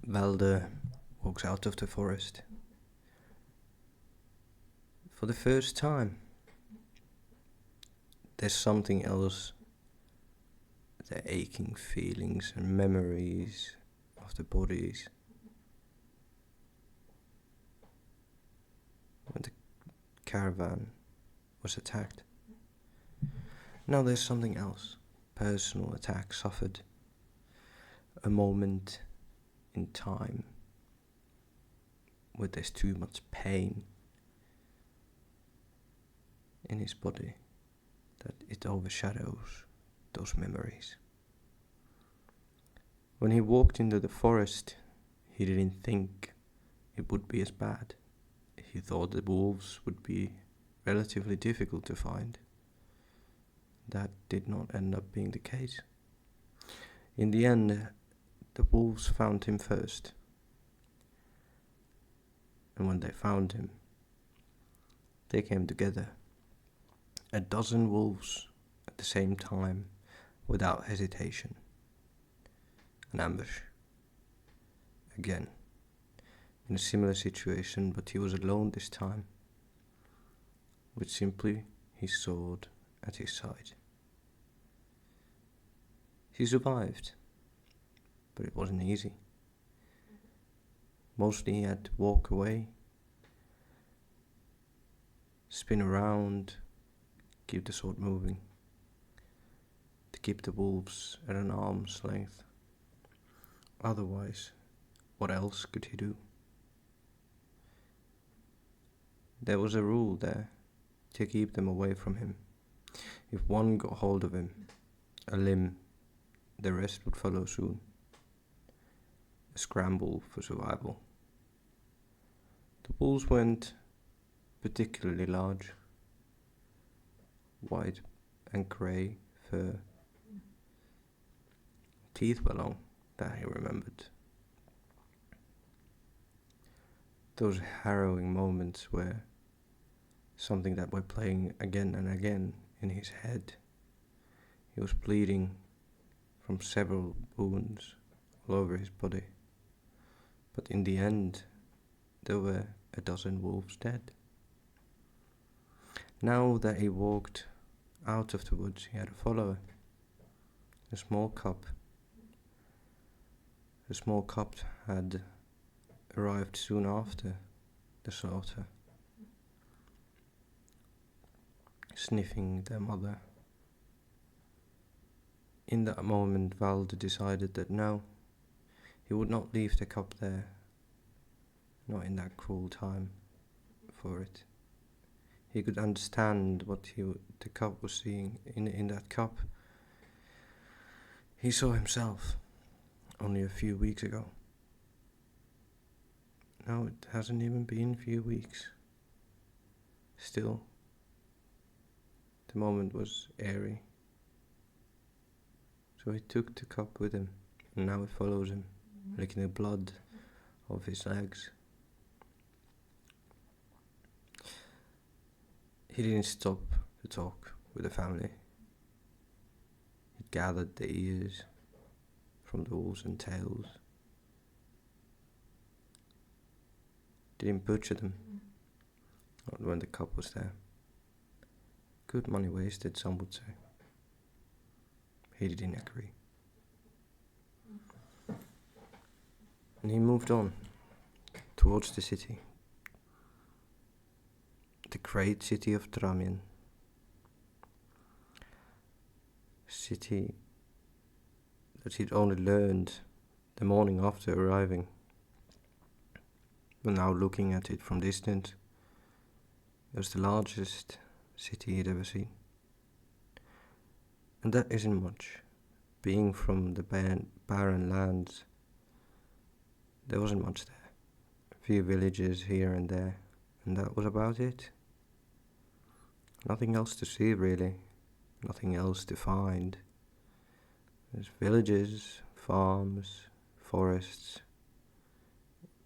Valder walks out of the forest. For the first time, there's something else. The aching feelings and memories of the bodies. When the caravan was attacked. Now there's something else. Personal attack suffered. A moment in time where there's too much pain in his body that it overshadows those memories. When he walked into the forest, he didn't think it would be as bad. He thought the wolves would be relatively difficult to find. That did not end up being the case. In the end, the wolves found him first. And when they found him, they came together. 12 wolves at the same time, without hesitation. An ambush. Again, in a similar situation, but he was alone this time, with simply his sword at his side. He survived, but it wasn't easy. Mostly he had to walk away, spin around, keep the sword moving, to keep the wolves at an arm's length. Otherwise, what else could he do? There was a rule there to keep them away from him. If one got hold of him, a limb, the rest would follow soon. A scramble for survival. The wolves weren't particularly large. White and grey fur. Teeth were long, that he remembered. Those harrowing moments where something that were playing again and again in his head. He was bleeding from several wounds all over his body. But in the end, there were 12 wolves dead. Now that he walked out of the woods, he had a follower. A small cub. The small cub had arrived soon after the slaughter, sniffing their mother. In that moment, Valder decided that no, he would not leave the cub there, not in that cruel time for it. He could understand what the cub was seeing in that cub. He saw himself only a few weeks ago. Now it hasn't even been a few weeks. Still, the moment was airy. So he took the cup with him, and now it follows him, licking the blood off his legs. He didn't stop to talk with the family. He gathered the ears from the wolves and tails. Didn't butcher them, not when the cup was there. Good money wasted, some would say. He didn't agree. And he moved on towards the city. The great city of Dramian. City that he'd only learned the morning after arriving. But now looking at it from distance, it was the largest city he'd ever seen. And that isn't much. Being from the barren lands, there wasn't much there. A few villages here and there, and that was about it. Nothing else to see, really. Nothing else to find. There's villages, farms, forests,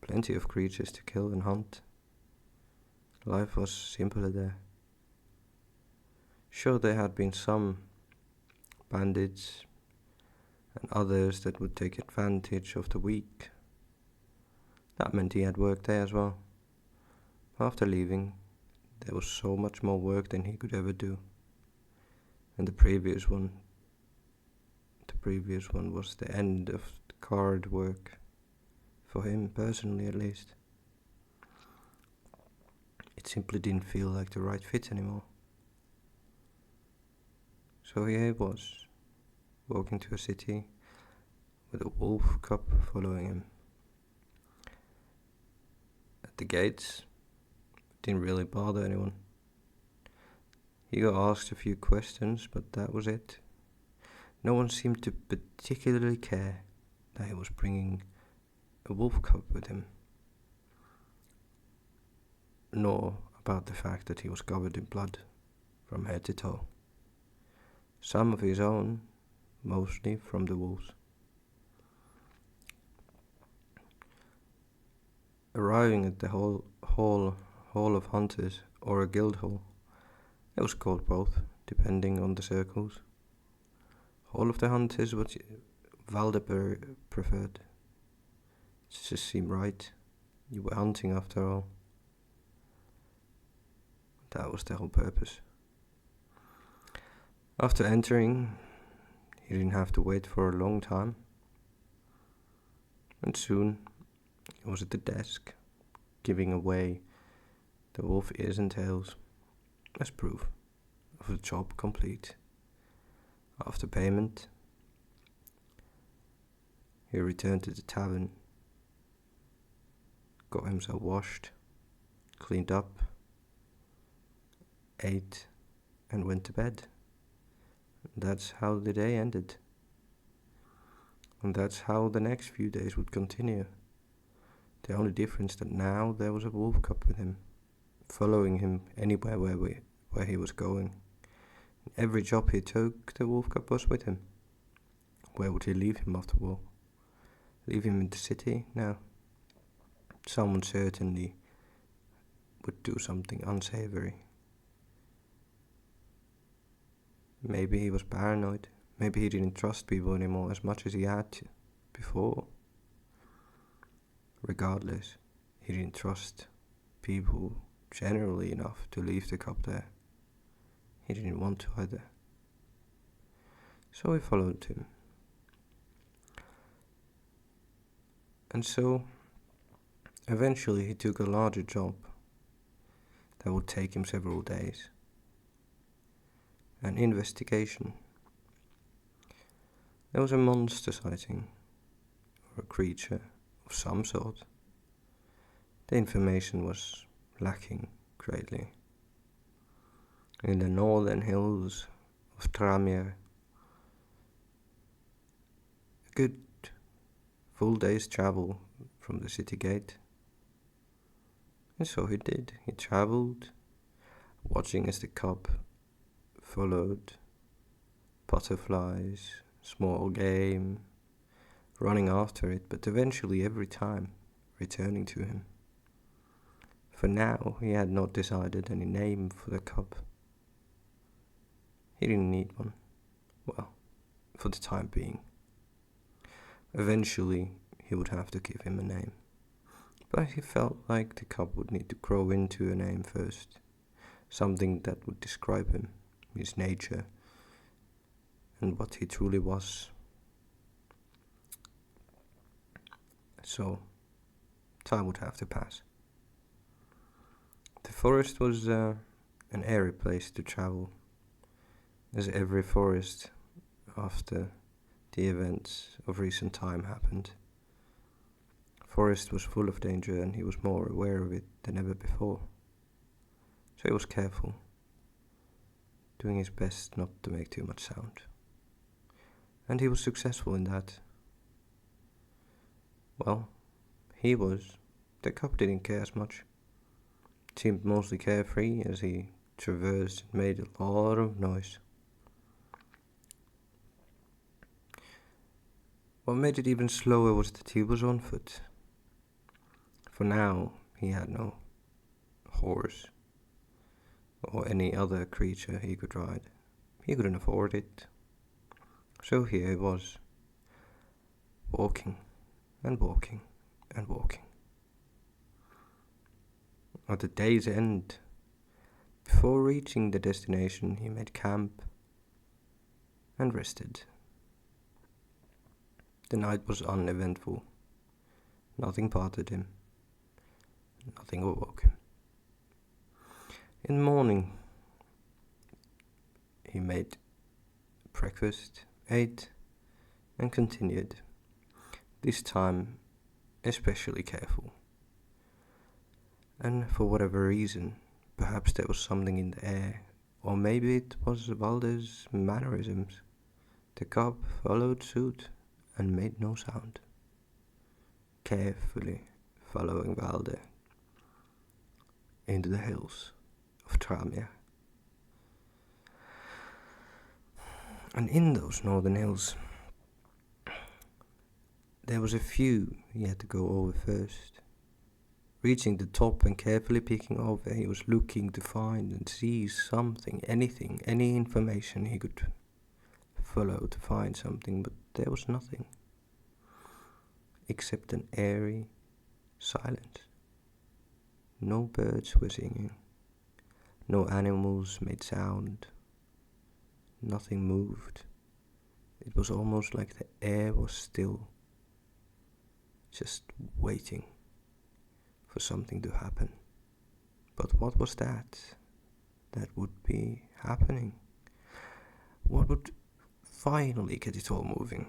plenty of creatures to kill and hunt. Life was simpler there. Sure, there had been some bandits and others that would take advantage of the weak, That meant he had work there as well. After leaving, there was so much more work than he could ever do. And the previous one was the end of the card work, for him personally at least. It simply didn't feel like the right fit anymore. So here he was, walking to a city with a wolf cub following him. At the gates, it didn't really bother anyone. He got asked a few questions, but that was it. No one seemed to particularly care that he was bringing a wolf cub with him, nor about the fact that he was covered in blood from head to toe. Some of his own, mostly from the wolves. Arriving at the hall of hunters, or a guild hall, it was called both, depending on the circles. Hall of the hunters was Valder preferred. It just seemed right. You were hunting after all. That was the whole purpose. After entering, he didn't have to wait for a long time. And soon, he was at the desk, giving away the wolf ears and tails as proof of the job complete. After payment, he returned to the tavern, got himself washed, cleaned up, ate, and went to bed. That's how the day ended. And that's how the next few days would continue. The only difference that now there was a wolf cub with him, following him anywhere where he was going. Every job he took, the wolf cub was with him. Where would he leave him after all? Leave him in the city? No. Someone certainly would do something unsavory. Maybe he was paranoid. Maybe he didn't trust people anymore as much as he had before. Regardless, he didn't trust people generally enough to leave the cub there. He didn't want to either. So he followed him. And so, eventually he took a larger job that would take him several days. An investigation. There was a monster sighting, or a creature of some sort. The information was lacking greatly. In the northern hills of Tranmere, a good full day's travel from the city gate. And so he did. He travelled, watching as the cub followed butterflies, small game, running after it, but eventually every time returning to him. For now he had not decided any name for the cub. He didn't need one. Well, for the time being. Eventually he would have to give him a name. But he felt like the cub would need to grow into a name first. Something that would describe him, his nature, and what he truly was. So, time would have to pass. The forest was an airy place to travel, as every forest after the events of recent time happened. Forest was full of danger, and he was more aware of it than ever before. So he was careful, doing his best not to make too much sound. And he was successful in that. Well, he was. The cub didn't care as much. Seemed mostly carefree as he traversed and made a lot of noise. What made it even slower was that he was on foot. For now, he had no horse or any other creature he could ride. He couldn't afford it. So here he was, walking and walking and walking. at the day's end. Before reaching the destination, he made camp and rested. The night was uneventful. Nothing bothered him. Nothing awoke him. In the morning, he made breakfast, ate, and continued. This time, especially careful. And for whatever reason, perhaps there was something in the air, or maybe it was Valder's mannerisms. The cub followed suit and made no sound, carefully following Valder into the hills of Tramia. And in those northern hills, there was a few he had to go over first. Reaching the top and carefully peeking over, he was looking to find and see something, anything, any information he could follow to find something, but there was nothing except an airy silence. No birds were singing, no animals made sound, nothing moved. It was almost like the air was still, just waiting for something to happen. But what was that would be happening? What would finally get it all moving?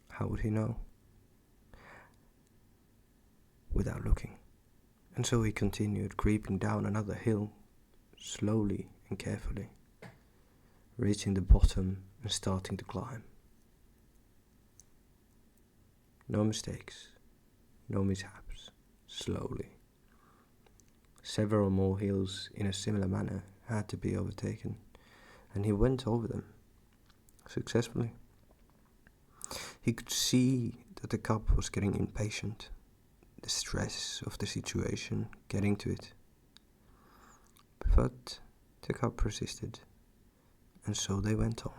How would he know? Without looking. And so he continued creeping down another hill, slowly and carefully, reaching the bottom and starting to climb. No mistakes, no mishaps, slowly. Several more hills in a similar manner had to be overtaken, and he went over them successfully. He could see that the cub was getting impatient, the stress of the situation getting to it. But the cub persisted, and so they went on.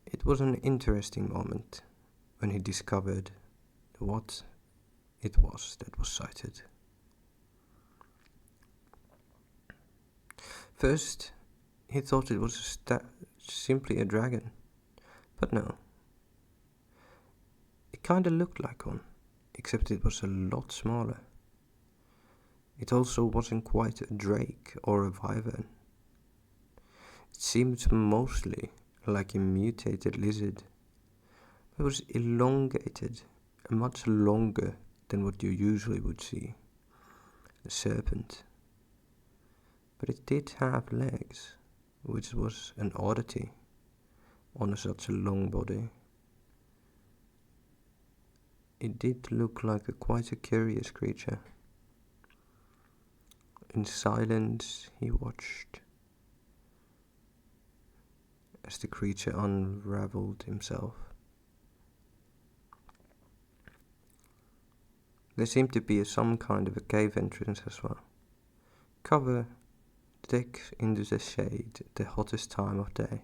It was an interesting moment when he discovered what it was that was sighted. First, he thought it was simply a dragon, but no. It kinda looked like one, except it was a lot smaller. It also wasn't quite a drake or a wyvern. It seemed mostly like a mutated lizard. It was elongated and much longer than what you usually would see, a serpent. But it did have legs, which was an oddity on such a long body. It did look like quite a curious creature. In silence he watched as the creature unraveled himself. There seemed to be some kind of a cave entrance as well. Cover thick into the shade at the hottest time of day.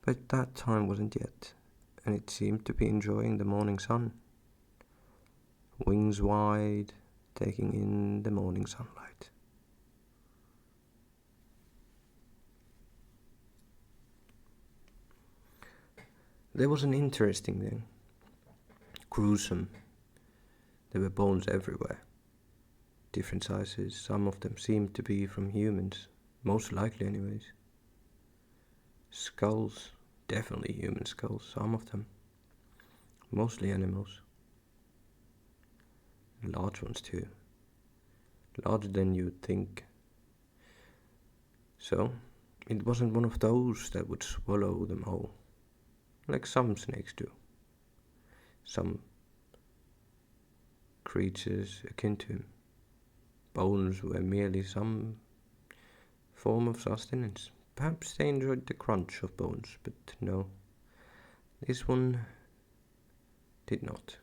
But that time wasn't yet, and it seemed to be enjoying the morning sun. Wings wide, taking in the morning sunlight. There was an interesting thing. Gruesome. There were bones everywhere. Different sizes. Some of them seemed to be from humans. Most likely anyways. Skulls. Definitely human skulls. Some of them. Mostly animals. Large ones too. Larger than you'd think. So, it wasn't one of those that would swallow them whole, like some snakes do. Some creatures akin to him. Bones were merely some form of sustenance. Perhaps they enjoyed the crunch of bones, but no, this one did not.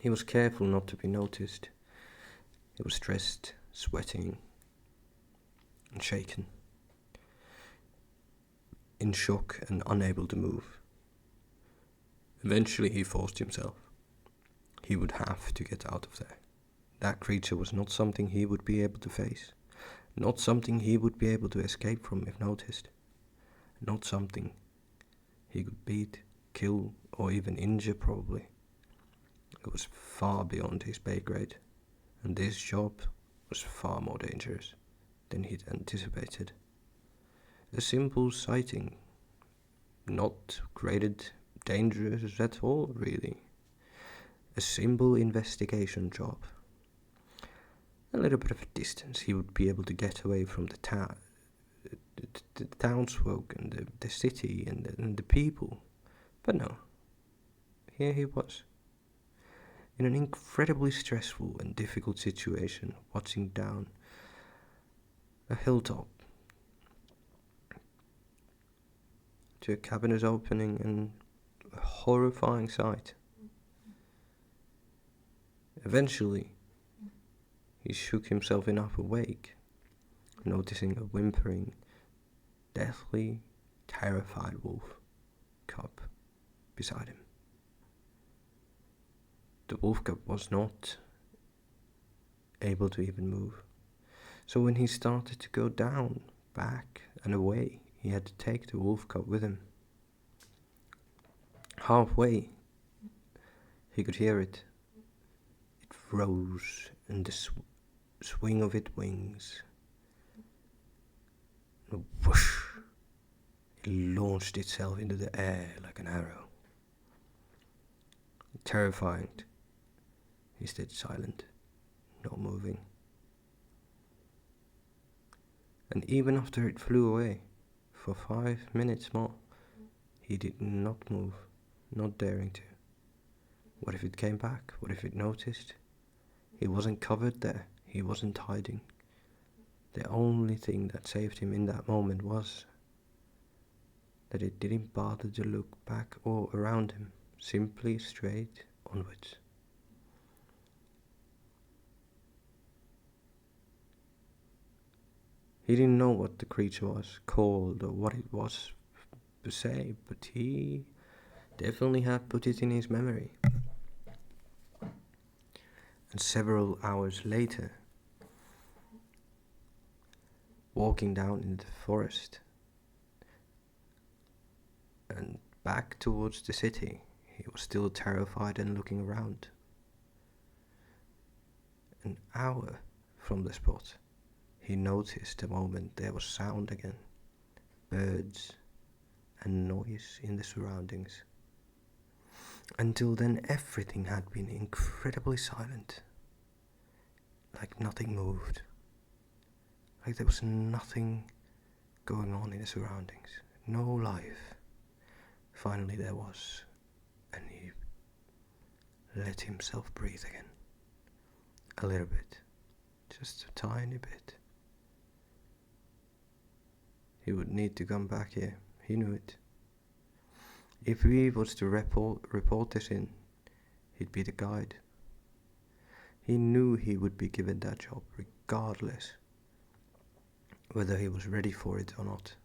He was careful not to be noticed. He was dressed, sweating, and shaken, in shock and unable to move. Eventually he forced himself. He would have to get out of there. That creature was not something he would be able to face. Not something he would be able to escape from if noticed. Not something he could beat, kill, or even injure probably. It was far beyond his pay grade, and this job was far more dangerous than he'd anticipated. A simple sighting, not graded dangerous at all, really. A simple investigation job. A little bit of a distance, he would be able to get away from the townsfolk and the city and the people. But no, here he was, in an incredibly stressful and difficult situation, watching down a hilltop to a cabinet opening and a horrifying sight. Eventually, he shook himself enough awake, noticing a whimpering, deathly, terrified wolf cub beside him. The wolf cub was not able to even move, so when he started to go down, back and away, he had to take the wolf cub with him. Halfway, he could hear it. It rose, and the swing of its wings. And whoosh! It launched itself into the air like an arrow. Terrified, he stayed silent, not moving. And even after it flew away, for 5 minutes more, he did not move, not daring to. What if it came back? What if it noticed? He wasn't covered there, he wasn't hiding. The only thing that saved him in that moment was that it didn't bother to look back or around him, simply straight onwards. He didn't know what the creature was called or what it was per se, but he definitely had put it in his memory. And several hours later, walking down in the forest and back towards the city, he was still terrified and looking around. An hour from the spot, he noticed the moment there was sound again, birds and noise in the surroundings. Until then, everything had been incredibly silent, like nothing moved, like there was nothing going on in the surroundings, no life. Finally there was, and he let himself breathe again, a little bit, just a tiny bit. He would need to come back here, he knew it. If he was to report this in, he'd be the guide. He knew he would be given that job regardless whether he was ready for it or not.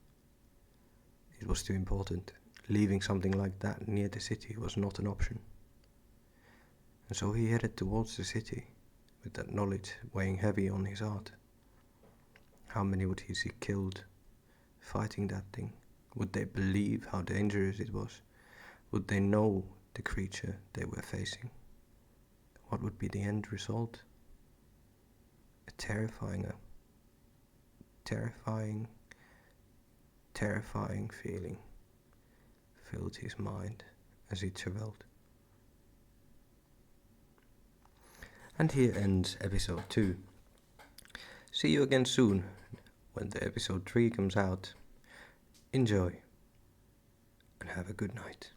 It was too important. Leaving something like that near the city was not an option. And so he headed towards the city, with that knowledge weighing heavy on his heart. How many would he see killed fighting that thing? Would they believe how dangerous it was? Would they know the creature they were facing? What would be the end result? A terrifying feeling filled his mind as he travelled. And here ends episode 2. See you again soon when the episode 3 comes out. Enjoy and have a good night.